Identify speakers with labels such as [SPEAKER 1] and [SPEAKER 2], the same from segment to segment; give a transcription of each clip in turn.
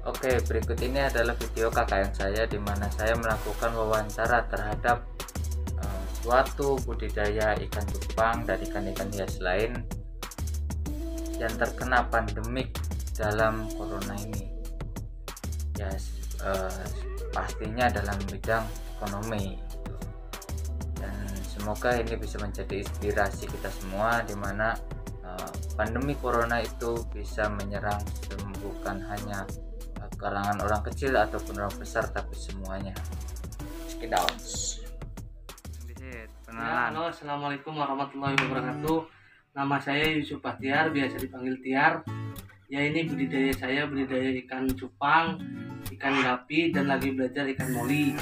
[SPEAKER 1] Oke, berikut ini adalah video KKN saya di mana saya melakukan wawancara terhadap suatu budidaya ikan cupang dan ikan-ikan hias lain yang terkena pandemik dalam corona ini. Ya, pastinya dalam bidang ekonomi. Dan semoga ini bisa menjadi inspirasi kita semua di mana pandemi corona itu bisa menyerang bukan hanya kalangan orang kecil ataupun orang besar, tapi semuanya.
[SPEAKER 2] Ya,
[SPEAKER 1] Kenalan.
[SPEAKER 2] halo, assalamualaikum warahmatullahi wabarakatuh. Nama saya Yusuf Bahtiar, biasa dipanggil Tiar. Ya, ini budidaya ikan cupang, ikan gapi, dan lagi belajar ikan moli.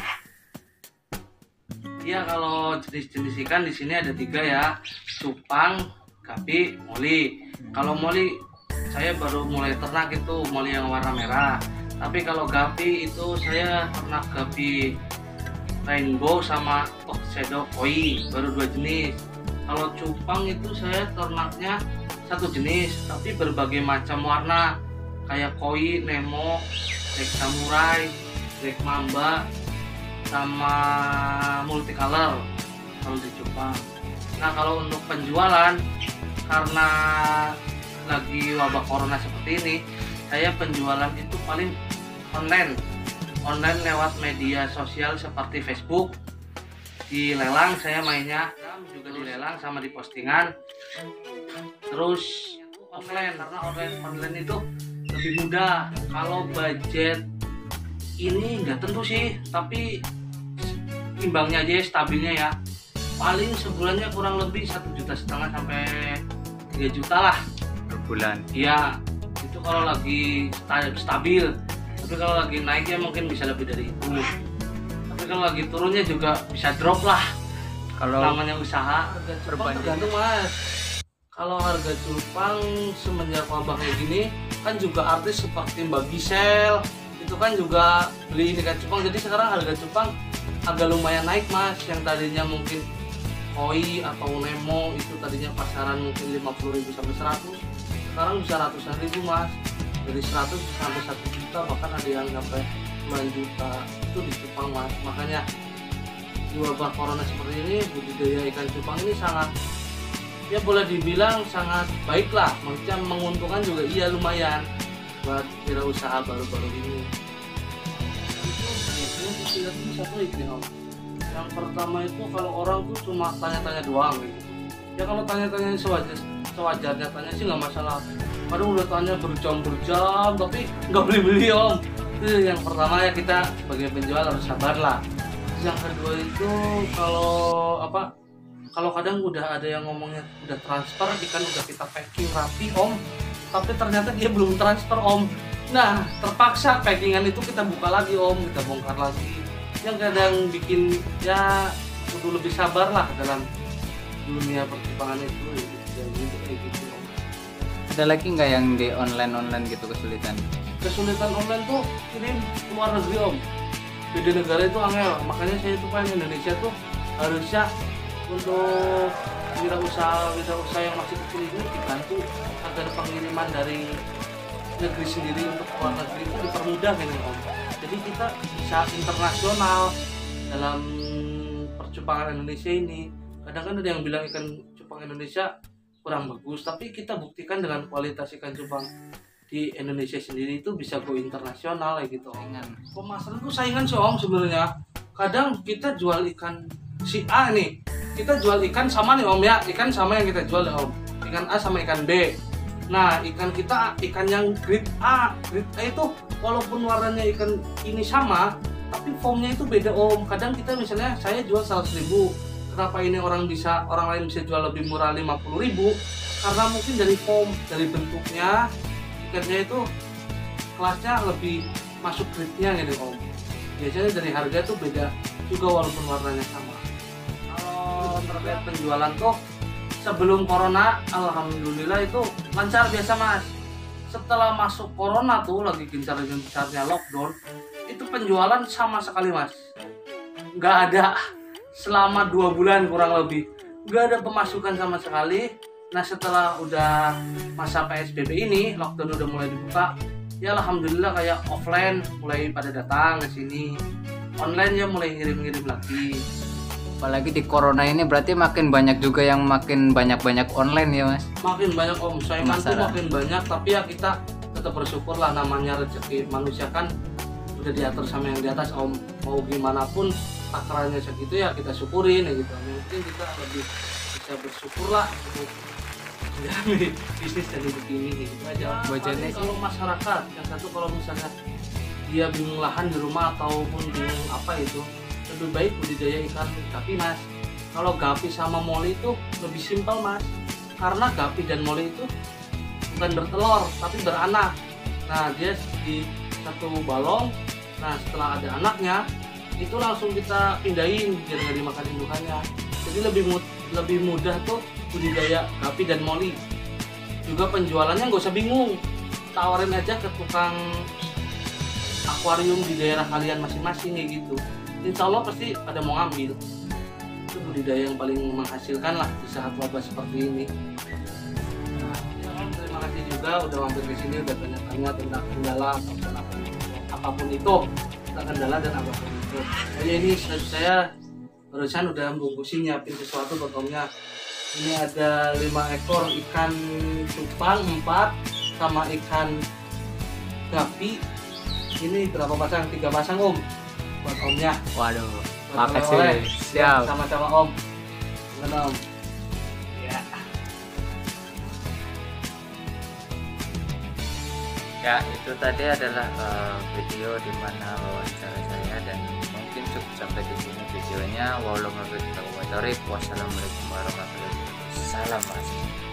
[SPEAKER 2] Ya, kalau jenis-jenis ikan di sini ada 3 ya, cupang, gapi, moli. Kalau moli saya baru mulai ternak itu moli yang warna merah. Tapi kalau gapi itu saya ternak gapi rainbow sama tuxedo koi, baru 2 jenis. Kalau cupang itu saya ternaknya 1 jenis tapi berbagai macam warna, kayak koi, nemo, black samurai, black mamba, sama multicolor kalau di cupang. Nah, kalau untuk penjualan, karena lagi wabah corona seperti ini, saya penjualan itu paling online lewat media sosial seperti Facebook. Di lelang saya mainnya juga di lelang sama di postingan. Terus offline, karena online itu lebih mudah. Kalau budget ini nggak tentu sih, tapi imbangnya aja, stabilnya ya. Paling sebulannya kurang lebih 1,5 juta sampai 3 juta lah
[SPEAKER 1] Per bulan.
[SPEAKER 2] Iya, itu kalau lagi stabil. Tapi kalau lagi naiknya mungkin bisa lebih dari itu. Tapi kalau lagi turunnya juga bisa drop lah.
[SPEAKER 1] Kalau
[SPEAKER 2] Namanya usaha, harga cupang tergantung mas. Kalau harga cupang semenjak wabah kayak gini, kan juga artis seperti Mbak Gisel itu kan juga beli ikan cupang. Jadi sekarang harga cupang agak lumayan naik mas. Yang tadinya mungkin koi atau nemo itu tadinya pasaran mungkin 50.000 sampai 100, sekarang bisa ratusan ribu mas. Dari 100 sampai 1 juta, bahkan ada yang sampai 9 juta itu di cupang mas. Makanya di wabah corona seperti ini, budidaya ikan cupang ini sangat, ya boleh dibilang sangat baik lah. Maksudnya menguntungkan juga, iya lumayan buat wirausaha baru-baru ini. Itu biasanya ini satu ini om. Yang pertama itu kalau orang tuh cuma tanya-tanya doang gitu. Ya kalau tanya-tanya sewajarnya tanya sih nggak masalah. Kadang udah tanya berjam-jam tapi nggak beli-beli om. Itu yang pertama, ya kita sebagai penjual harus sabar lah. Yang kedua itu kalau kadang udah ada yang ngomongnya udah transfer, ikan udah kita packing rapi om, tapi ternyata dia belum transfer om. Nah, terpaksa packingan itu kita buka lagi om, kita bongkar lagi. Yang kadang bikin ya kudu lebih sabar lah dalam dunia pertimbangan itu kayak gitu om.
[SPEAKER 1] ada lagi nggak yang di online gitu kesulitan?
[SPEAKER 2] Kesulitan online tuh kirim luar negeri om, beda negara itu angel. Makanya saya tuh pengen Indonesia tuh harusnya untuk wirausaha yang masih kecil ini dibantu agar pengiriman dari negeri sendiri untuk luar negeri itu dipermudah gitu om. Jadi kita bisa internasional dalam percupangan Indonesia ini. Kadang kan ada yang bilang ikan cupang Indonesia kurang bagus, tapi kita buktikan dengan kualitas ikan cupang di Indonesia sendiri itu bisa go internasional kayak gitu. Pemasaran itu saingan sih om sebenarnya. Kadang kita jual ikan si A nih, kita jual ikan sama nih om ya, ikan sama yang kita jual ya om, ikan A sama ikan B. Nah, ikan kita ikan yang grade A itu walaupun warnanya ikan ini sama, tapi foamnya itu beda om. Kadang kita misalnya saya jual 100.000, kenapa ini orang lain bisa jual lebih murah 50.000? Karena mungkin dari foam, dari bentuknya ikannya itu kelasnya lebih masuk grade-nya gitu om. Biasanya dari harga tuh beda juga walaupun warnanya sama. Kalau terkait penjualan tuh sebelum corona alhamdulillah itu lancar biasa mas. Setelah masuk corona tuh lagi gencar-gencarnya lockdown, itu penjualan sama sekali mas, nggak ada. Selama 2 bulan kurang lebih nggak ada pemasukan sama sekali. Nah setelah udah masa PSBB ini, lockdown udah mulai dibuka, ya alhamdulillah kayak offline mulai pada datang ke sini, online ya mulai ngirim-ngirim lagi.
[SPEAKER 1] Apalagi di corona ini berarti makin banyak juga yang makin banyak online ya Mas.
[SPEAKER 2] Makin banyak om, saingan tuh
[SPEAKER 1] Pemasaran.
[SPEAKER 2] makin banyak, tapi ya kita tetap bersyukur lah, namanya rezeki manusia kan udah diatur sama yang di atas om. Mau gimana pun takarannya segitu ya kita syukurin ya gitu. Yang penting kita lebih bisa bersyukur lah untuk menjalani bisnis dan hidup ini gitu aja.
[SPEAKER 1] Bojone
[SPEAKER 2] Paling
[SPEAKER 1] sih.
[SPEAKER 2] kalau masyarakat yang satu, kalau misalnya dia bingung lahan di rumah ataupun bingung apa itu, lebih baik budidaya ikan gapi mas. Kalau gapi sama moli itu lebih simpel mas, karena gapi dan moli itu bukan bertelur tapi beranak. Nah dia di satu balong, nah setelah ada anaknya itu langsung kita pindahin biar nggak dimakan indukannya. Jadi lebih mudah tuh budidaya gapi dan moli. Juga penjualannya nggak usah bingung, tawarin aja ke tukang akuarium di daerah kalian masing-masing kayak gitu. Insya Allah pasti pada mau ngambil. Itu budidaya yang paling menghasilkan lah di saat wabah seperti ini. Nah, ya Om, terima kasih juga udah mampir ke sini, udah tanya-tanya tentang kendala apapun itu, tentang kendala dan apapun itu. Jadi ini saya barusan udah bungkusin, nyiapin sesuatu buat omnya. Ini ada 5 ekor ikan cupang, 4 sama ikan gapi. Ini berapa pasang? 3 pasang om buat omnya.
[SPEAKER 1] Waduh,
[SPEAKER 2] Buat
[SPEAKER 1] makasih.
[SPEAKER 2] oleh-oleh.
[SPEAKER 1] Siap.
[SPEAKER 2] Sama-sama om. Gimana om? Ya.
[SPEAKER 1] Ya, itu tadi adalah video di mana wawancara saya, dan mungkin cukup sampai di sini videonya. Wassalamualaikum warahmatullahi wabarakatuh. Salam Mas.